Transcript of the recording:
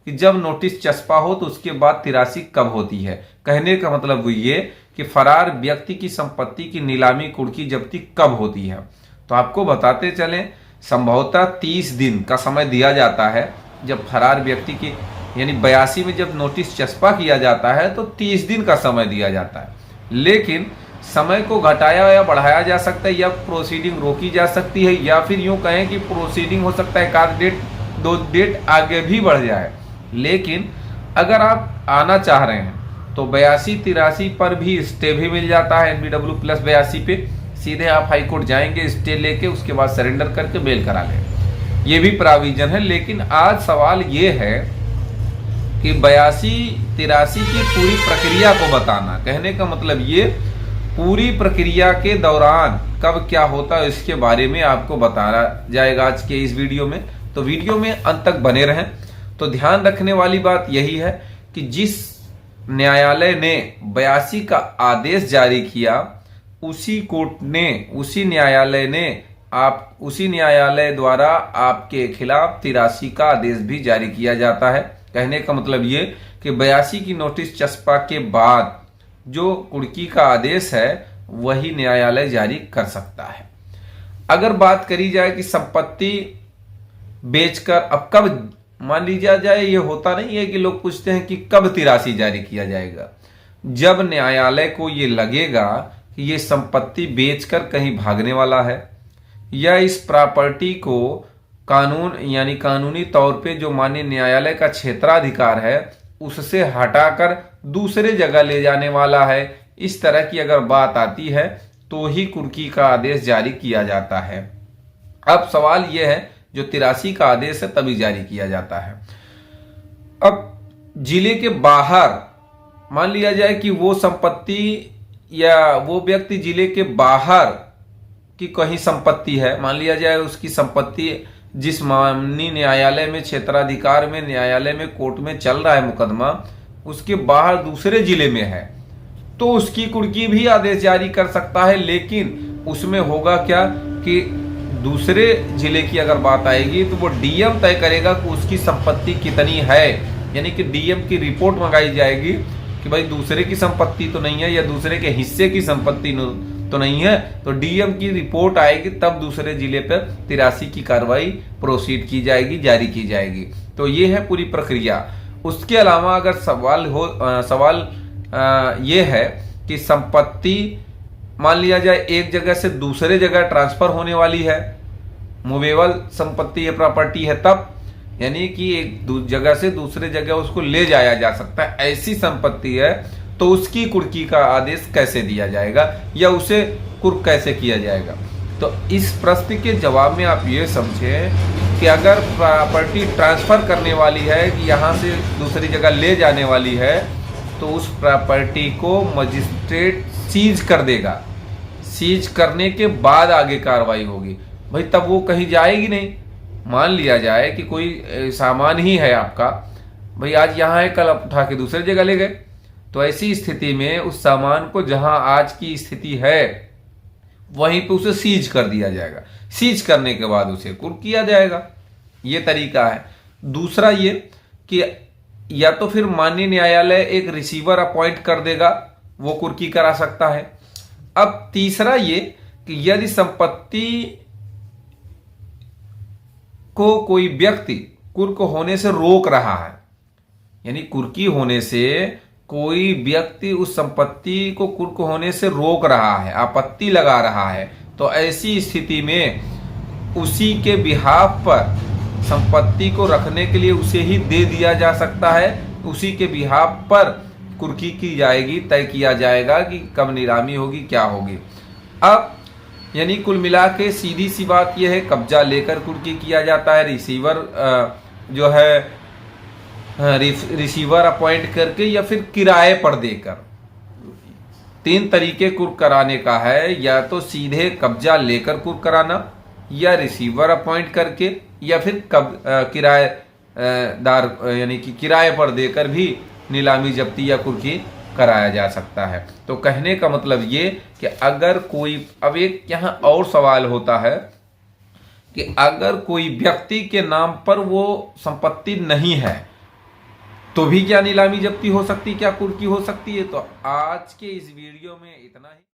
कि जब नोटिस चस्पा हो तो उसके बाद तिरासी कब होती है। कहने का मतलब ये कि फरार व्यक्ति की संपत्ति की नीलामी, कुर्की जब्ती कब होती है। तो आपको बताते चलें, संभवतः 30 दिन का समय दिया जाता है जब फरार व्यक्ति की, यानी 82 में जब नोटिस चस्पा किया जाता है तो 30 दिन का समय दिया जाता है। लेकिन समय को घटाया या बढ़ाया जा सकता है, या प्रोसीडिंग रोकी जा सकती है, या फिर यूं कहें कि प्रोसीडिंग हो सकता है एक डेट 2 डेट आगे भी बढ़ जाए। लेकिन अगर आप आना चाह रहे हैं तो 82-83 पर भी स्टे भी मिल जाता है। NBW+82 पे सीधे आप हाई कोर्ट जाएंगे, स्टे लेके उसके बाद सरेंडर करके बेल करा लें, ये भी प्रोविजन है। लेकिन आज सवाल ये है कि 82-83 की पूरी प्रक्रिया को बताना। कहने का मतलब ये पूरी प्रक्रिया के दौरान कब क्या होता है इसके बारे में आपको बताया जाएगा आज के इस वीडियो में। तो वीडियो में अंत तक बने रहें। तो ध्यान रखने वाली बात यही है कि जिस न्यायालय ने 82 का आदेश जारी किया, उसी कोर्ट ने, उसी न्यायालय द्वारा आपके खिलाफ 83 का आदेश भी जारी किया जाता है। कहने का मतलब ये कि 82 की नोटिस चस्पा के बाद जो कुर्की का आदेश है वही न्यायालय जारी कर सकता है। अगर बात करी जाए कि संपत्ति बेचकर अब कब, मान लीजिए जाए, ये होता नहीं है कि लोग पूछते हैं कि कब 83 जारी किया जाएगा। जब न्यायालय को ये लगेगा कि ये संपत्ति बेचकर कहीं भागने वाला है, या इस प्रॉपर्टी को कानून यानी कानूनी तौर पे जो माननीय न्यायालय का क्षेत्राधिकार है उससे हटाकर दूसरे जगह ले जाने वाला है, इस तरह की अगर बात आती है तो ही कुर्की का आदेश जारी किया जाता है। अब सवाल यह है, जो 83 का आदेश है तभी जारी किया जाता है। अब जिले के बाहर मान लिया जाए कि वो संपत्ति या वो व्यक्ति जिले के बाहर की कहीं संपत्ति है, मान लिया जाए उसकी संपत्ति जिस माननीय न्यायालय में, क्षेत्राधिकार में, न्यायालय में, कोर्ट में चल रहा है मुकदमा, उसके बाहर दूसरे जिले में है, तो उसकी कुर्की भी आदेश जारी कर सकता है। लेकिन उसमें होगा क्या कि दूसरे जिले की अगर बात आएगी तो वो डीएम तय करेगा कि उसकी संपत्ति कितनी है, यानी कि डीएम की रिपोर्ट मंगाई जाएगी कि भाई दूसरे की संपत्ति तो नहीं है या दूसरे के हिस्से की संपत्ति तो नहीं है, तो डीएम की रिपोर्ट आएगी तब दूसरे जिले पर 83 की कार्रवाई प्रोसीड की जाएगी, जारी की जाएगी। तो ये है पूरी प्रक्रिया। उसके अलावा अगर सवाल ये है कि संपत्ति मान लिया जाए एक जगह से दूसरे जगह ट्रांसफर होने वाली है, मूवेबल संपत्ति है, प्रॉपर्टी है, तब यानी कि एक जगह से दूसरे जगह उसको ले जाया जा सकता है, ऐसी संपत्ति है तो उसकी कुर्की का आदेश कैसे दिया जाएगा या उसे कुर्क कैसे किया जाएगा। तो इस प्रश्न के जवाब में आप ये समझें कि अगर प्रॉपर्टी ट्रांसफर करने वाली है कि यहाँ से दूसरी जगह ले जाने वाली है तो उस प्रॉपर्टी को मजिस्ट्रेट सीज कर देगा। सीज करने के बाद आगे कार्रवाई होगी। भाई तब वो कहीं जाएगी नहीं। मान लिया जाए कि कोई सामान ही है आपका, भाई आज यहाँ है, कल आप उठा के दूसरी जगह ले गए, तो ऐसी स्थिति में उस सामान को जहां आज की स्थिति है वहीं पे उसे सीज कर दिया जाएगा। सीज करने के बाद उसे कुर्क किया जाएगा। ये तरीका है। दूसरा ये कि या तो फिर माननीय न्यायालय एक रिसीवर अपॉइंट कर देगा, वो कुर्की करा सकता है। अब तीसरा ये कि यदि संपत्ति को कोई व्यक्ति कुर्क होने से रोक रहा है, यानी कुर्की होने से कोई व्यक्ति उस संपत्ति को कुर्क होने से रोक रहा है, आपत्ति लगा रहा है, तो ऐसी स्थिति में उसी के बिहाफ पर संपत्ति को रखने के लिए उसे ही दे दिया जा सकता है। उसी के बिहाफ पर कुर्की की जाएगी, तय किया जाएगा कि कब नीलामी होगी, क्या होगी। अब यानी कुल मिला के सीधी सी बात यह है, कब्जा लेकर कुर्की किया जाता है, रिसीवर जो है रिसीवर अपॉइंट करके या फिर किराए पर देकर। 3 तरीके कुर्क कराने का है, या तो सीधे कब्जा लेकर कुर्क कराना, या रिसीवर अपॉइंट करके, या फिर किराएदार यानी कि किराए पर देकर भी नीलामी जब्ती या कुर्की कराया जा सकता है। तो कहने का मतलब ये कि अगर कोई, अब एक यहाँ और सवाल होता है कि अगर कोई व्यक्ति के नाम पर वो संपत्ति नहीं है, तो भी क्या नीलामी जब्ती हो सकती, क्या कुर्की हो सकती है। तो आज के इस वीडियो में इतना ही।